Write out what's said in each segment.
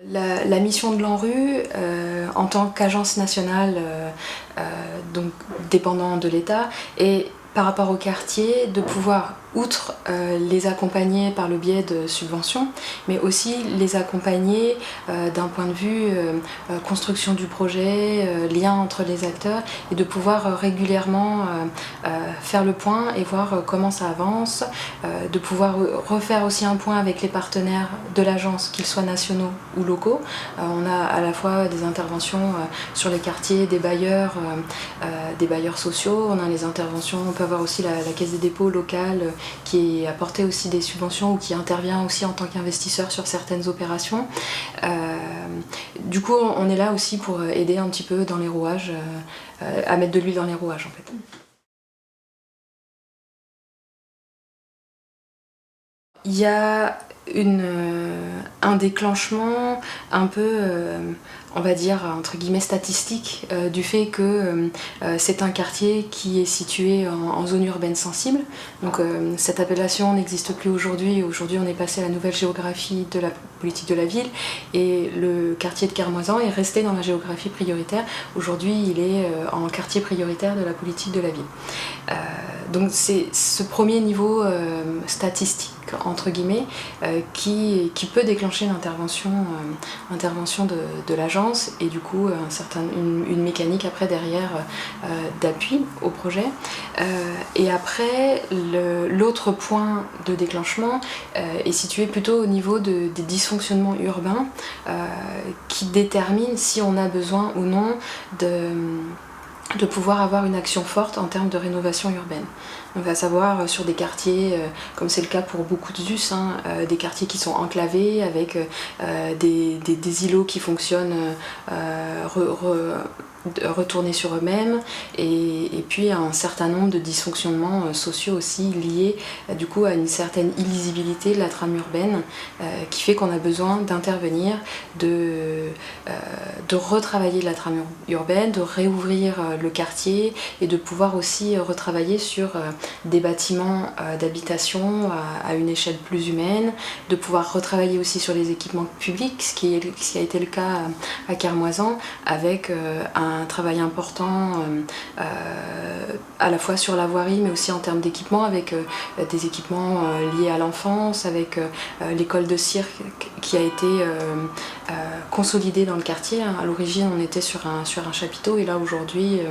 La mission de l'ANRU, en tant qu'agence nationale donc dépendant de l'État, est par rapport au quartier de pouvoir, outre les accompagner par le biais de subventions, mais aussi les accompagner d'un point de vue construction du projet, lien entre les acteurs, et de pouvoir régulièrement faire le point et voir comment ça avance, de pouvoir refaire aussi un point avec les partenaires de l'agence, qu'ils soient nationaux ou locaux. On a à la fois des interventions sur les quartiers des bailleurs sociaux, on a les interventions, on peut avoir aussi la Caisse des dépôts locale qui apportait aussi des subventions ou qui intervient aussi en tant qu'investisseur sur certaines opérations. Du coup, on est là aussi pour aider un petit peu dans les rouages, à mettre de l'huile dans les rouages en fait. Il y a un déclenchement un peu, on va dire, entre guillemets statistique, du fait que c'est un quartier qui est situé en zone urbaine sensible. Donc cette appellation n'existe plus aujourd'hui. Aujourd'hui, on est passé à la nouvelle géographie de la politique de la ville et le quartier de Carmoisan est resté dans la géographie prioritaire. Aujourd'hui, il est en quartier prioritaire de la politique de la ville. Donc c'est ce premier niveau statistique entre guillemets qui peut déclencher l'intervention de l'agence et du coup une mécanique après derrière d'appui au projet. Et après l'autre point de déclenchement est situé plutôt au niveau des dysfonctionnements urbains qui déterminent si on a besoin ou non de pouvoir avoir une action forte en termes de rénovation urbaine. On va savoir sur des quartiers, comme c'est le cas pour beaucoup de ZUS, des quartiers qui sont enclavés avec des îlots qui fonctionnent retournés sur eux-mêmes et puis un certain nombre de dysfonctionnements sociaux aussi liés du coup à une certaine illisibilité de la trame urbaine qui fait qu'on a besoin d'intervenir, de retravailler la trame urbaine, de réouvrir le quartier et de pouvoir aussi retravailler sur des bâtiments d'habitation à une échelle plus humaine, de pouvoir retravailler aussi sur les équipements publics, ce qui a été le cas à Carmoisan, avec un travail important à la fois sur la voirie mais aussi en termes d'équipements, avec des équipements liés à l'enfance, avec l'école de cirque qui a été consolidée dans le quartier. À l'origine on était sur un chapiteau et là aujourd'hui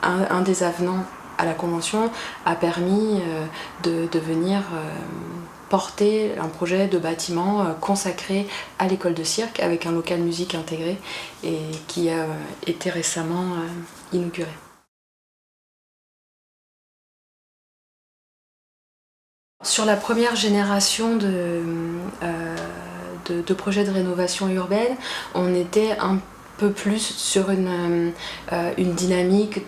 un des avenants à la convention a permis de venir porter un projet de bâtiment consacré à l'école de cirque avec un local musique intégré et qui a été récemment inauguré. Sur la première génération de projets de rénovation urbaine, on était un peu plus sur une dynamique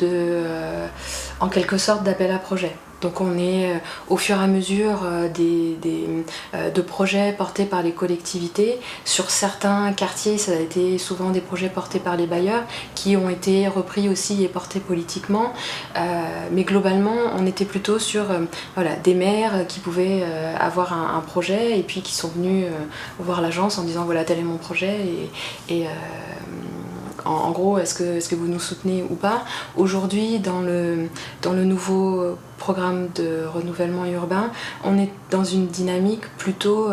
en quelque sorte d'appel à projet. Donc on est au fur et à mesure de projets portés par les collectivités. Sur certains quartiers, ça a été souvent des projets portés par les bailleurs qui ont été repris aussi et portés politiquement. Mais globalement, on était plutôt sur des maires qui pouvaient avoir un projet et puis qui sont venus voir l'agence en disant voilà tel est mon projet en gros, est-ce que vous nous soutenez ou pas? Aujourd'hui, dans le nouveau programme de renouvellement urbain, on est dans une dynamique plutôt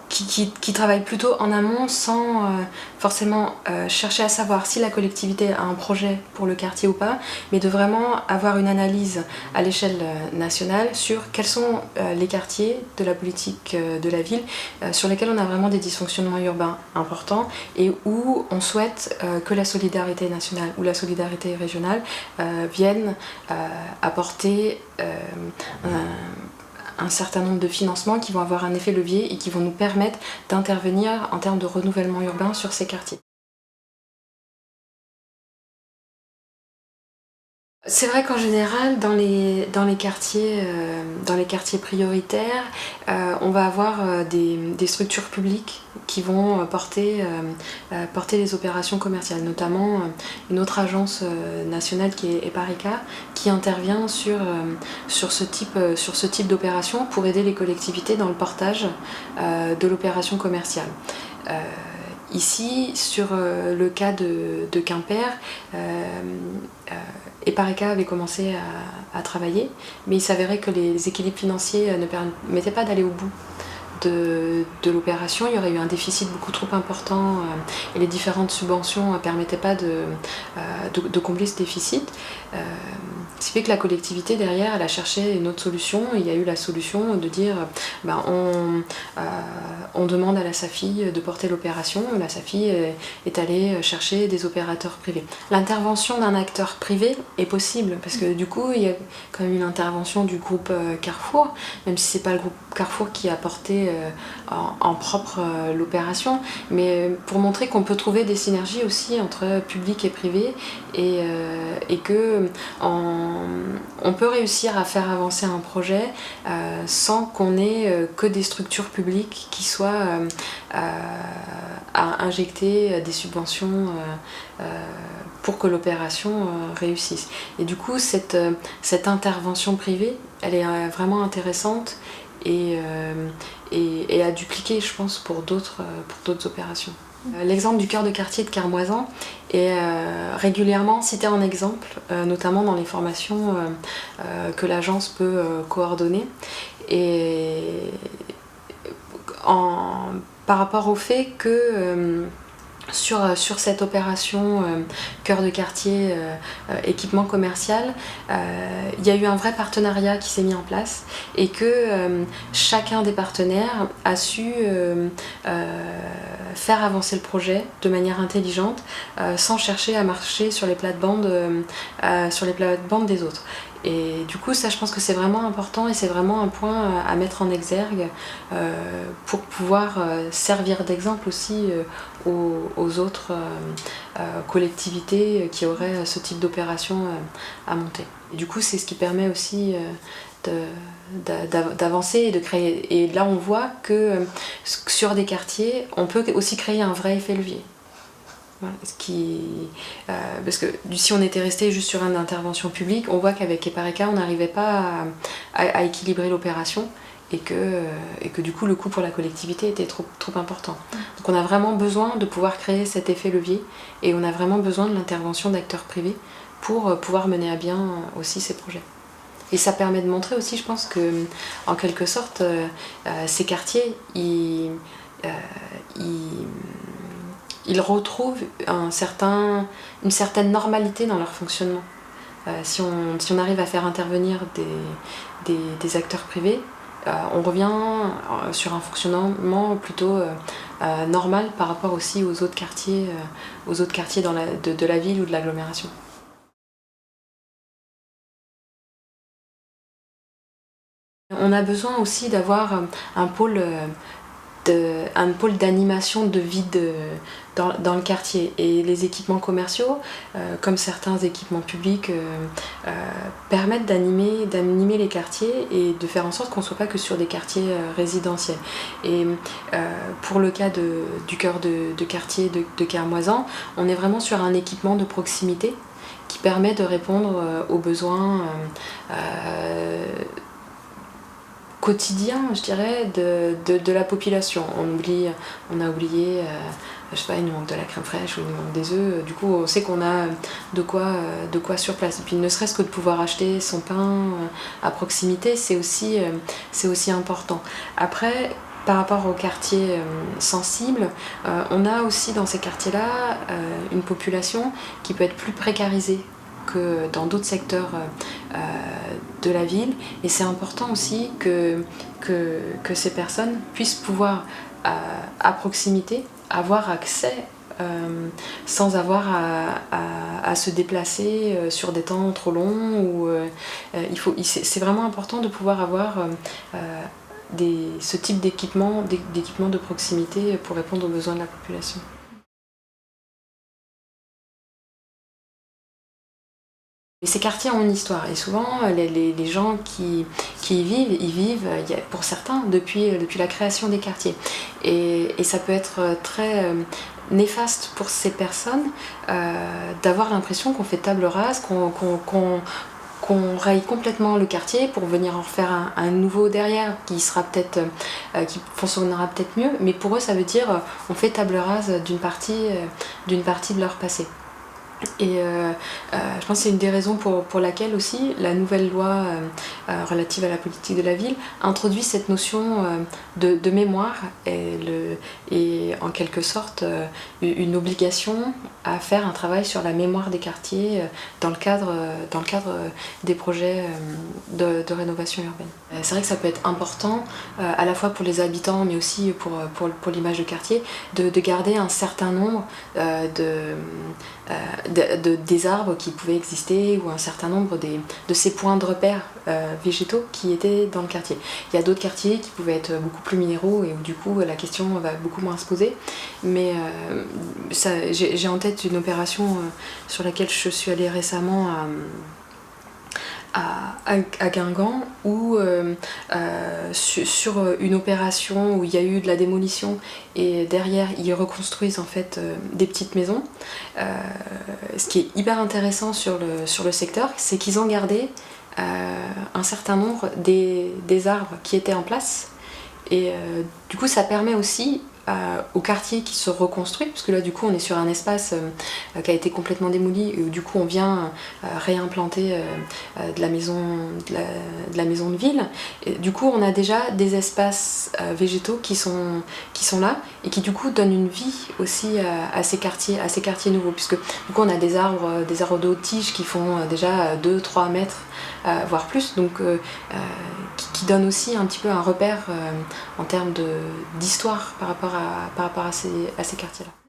qui travaille plutôt en amont sans forcément chercher à savoir si la collectivité a un projet pour le quartier ou pas, mais de vraiment avoir une analyse à l'échelle nationale sur quels sont les quartiers de la politique de la ville sur lesquels on a vraiment des dysfonctionnements urbains importants et où on souhaite que la solidarité nationale ou la solidarité régionale viennent apporter un certain nombre de financements qui vont avoir un effet levier et qui vont nous permettre d'intervenir en termes de renouvellement urbain sur ces quartiers. C'est vrai qu'en général, dans les quartiers prioritaires, on va avoir des structures publiques qui vont porter les opérations commerciales, notamment une autre agence nationale qui est Eparica, qui intervient sur ce type d'opération pour aider les collectivités dans le portage de l'opération commerciale. Euh, Ici, sur le cas de Quimper, Eparica avait commencé à travailler, mais il s'avérait que les équilibres financiers ne permettaient pas d'aller au bout de l'opération. Il y aurait eu un déficit beaucoup trop important et les différentes subventions ne permettaient pas de combler ce déficit. Ce qui fait que la collectivité derrière, elle a cherché une autre solution. Il y a eu la solution de dire on demande à la SAFI de porter l'opération. La SAFI est allée chercher des opérateurs privés. L'intervention d'un acteur privé est possible parce que du coup il y a quand même une intervention du groupe Carrefour, même si c'est pas le groupe Carrefour qui a porté en propre l'opération, mais pour montrer qu'on peut trouver des synergies aussi entre public et privé et que on peut réussir à faire avancer un projet sans qu'on ait que des structures publiques qui soient à injecter des subventions pour que l'opération réussisse. Et du coup, cette intervention privée, elle est vraiment intéressante et à dupliquer, je pense, pour d'autres opérations. L'exemple du cœur de quartier de Carmoisan est régulièrement cité en exemple, notamment dans les formations que l'agence peut coordonner. Et par rapport au fait que sur cette opération cœur de quartier équipement commercial, il y a eu un vrai partenariat qui s'est mis en place et que chacun des partenaires a su faire avancer le projet de manière intelligente sans chercher à marcher sur les plates-bandes des autres. Et du coup, ça, je pense que c'est vraiment important et c'est vraiment un point à mettre en exergue pour pouvoir servir d'exemple aussi aux autres collectivités qui auraient ce type d'opération à monter. Et du coup, c'est ce qui permet aussi d'avancer et de créer. Et là, on voit que sur des quartiers, on peut aussi créer un vrai effet levier. Voilà, parce que si on était resté juste sur une intervention publique, on voit qu'avec Eparica, on n'arrivait pas à équilibrer l'opération et que du coup le coût pour la collectivité était trop important. Donc on a vraiment besoin de pouvoir créer cet effet levier et on a vraiment besoin de l'intervention d'acteurs privés pour pouvoir mener à bien aussi ces projets. Et ça permet de montrer aussi, je pense, que en quelque sorte, ces quartiers, ils retrouvent une certaine normalité dans leur fonctionnement. Si on arrive à faire intervenir des acteurs privés, on revient sur un fonctionnement plutôt normal par rapport aussi aux autres quartiers de la ville ou de l'agglomération. On a besoin aussi d'avoir un pôle d'animation de vie dans le quartier. Et les équipements commerciaux, comme certains équipements publics, permettent d'animer les quartiers et de faire en sorte qu'on ne soit pas que sur des quartiers résidentiels. Et pour le cas du cœur de quartier de Carmoisan, on est vraiment sur un équipement de proximité qui permet de répondre aux besoins quotidien, je dirais, de la population. On a oublié, je sais pas, il nous manque de la crème fraîche ou il nous manque des œufs. Du coup, on sait qu'on a de quoi sur place. Et puis, ne serait-ce que de pouvoir acheter son pain à proximité, c'est aussi important. Après, par rapport aux quartiers sensibles, on a aussi dans ces quartiers-là une population qui peut être plus précarisée que dans d'autres secteurs de la ville, et c'est important aussi que ces personnes puissent pouvoir à proximité avoir accès sans avoir à se déplacer sur des temps trop longs. C'est vraiment important de pouvoir avoir ce type d'équipement de proximité pour répondre aux besoins de la population. Ces quartiers ont une histoire et souvent les gens qui y vivent, pour certains, depuis la création des quartiers. Et ça peut être très néfaste pour ces personnes d'avoir l'impression qu'on fait table rase, qu'on raye complètement le quartier pour venir en refaire un nouveau derrière qui sera peut-être qui fonctionnera peut-être mieux, mais pour eux ça veut dire on fait table rase d'une partie de leur passé. Et je pense que c'est une des raisons pour laquelle aussi la nouvelle loi relative à la politique de la ville introduit cette notion de mémoire et en quelque sorte une obligation à faire un travail sur la mémoire des quartiers dans le cadre des projets de rénovation urbaine. C'est vrai que ça peut être important à la fois pour les habitants mais aussi pour l'image de quartier de garder un certain nombre des arbres qui pouvaient exister ou un certain nombre de ces points de repère végétaux qui étaient dans le quartier. Il y a d'autres quartiers qui pouvaient être beaucoup plus minéraux et où du coup la question va beaucoup moins se poser. Mais j'ai en tête une opération sur laquelle je suis allée récemment à Guingamp où sur une opération où il y a eu de la démolition et derrière ils reconstruisent en fait des petites maisons. Ce qui est hyper intéressant sur le secteur, c'est qu'ils ont gardé un certain nombre des arbres qui étaient en place et du coup ça permet aussi au quartier qui se reconstruit, parce que là du coup on est sur un espace qui a été complètement démoli et où du coup on vient réimplanter de la maison de ville. Et du coup on a déjà des espaces végétaux qui sont là et qui du coup donnent une vie aussi à ces quartiers nouveaux, puisque du coup on a des arbres de haute tige qui font déjà 2-3 mètres voire plus, donc qui donne aussi un petit peu un repère en termes d'histoire par rapport à ces quartiers-là.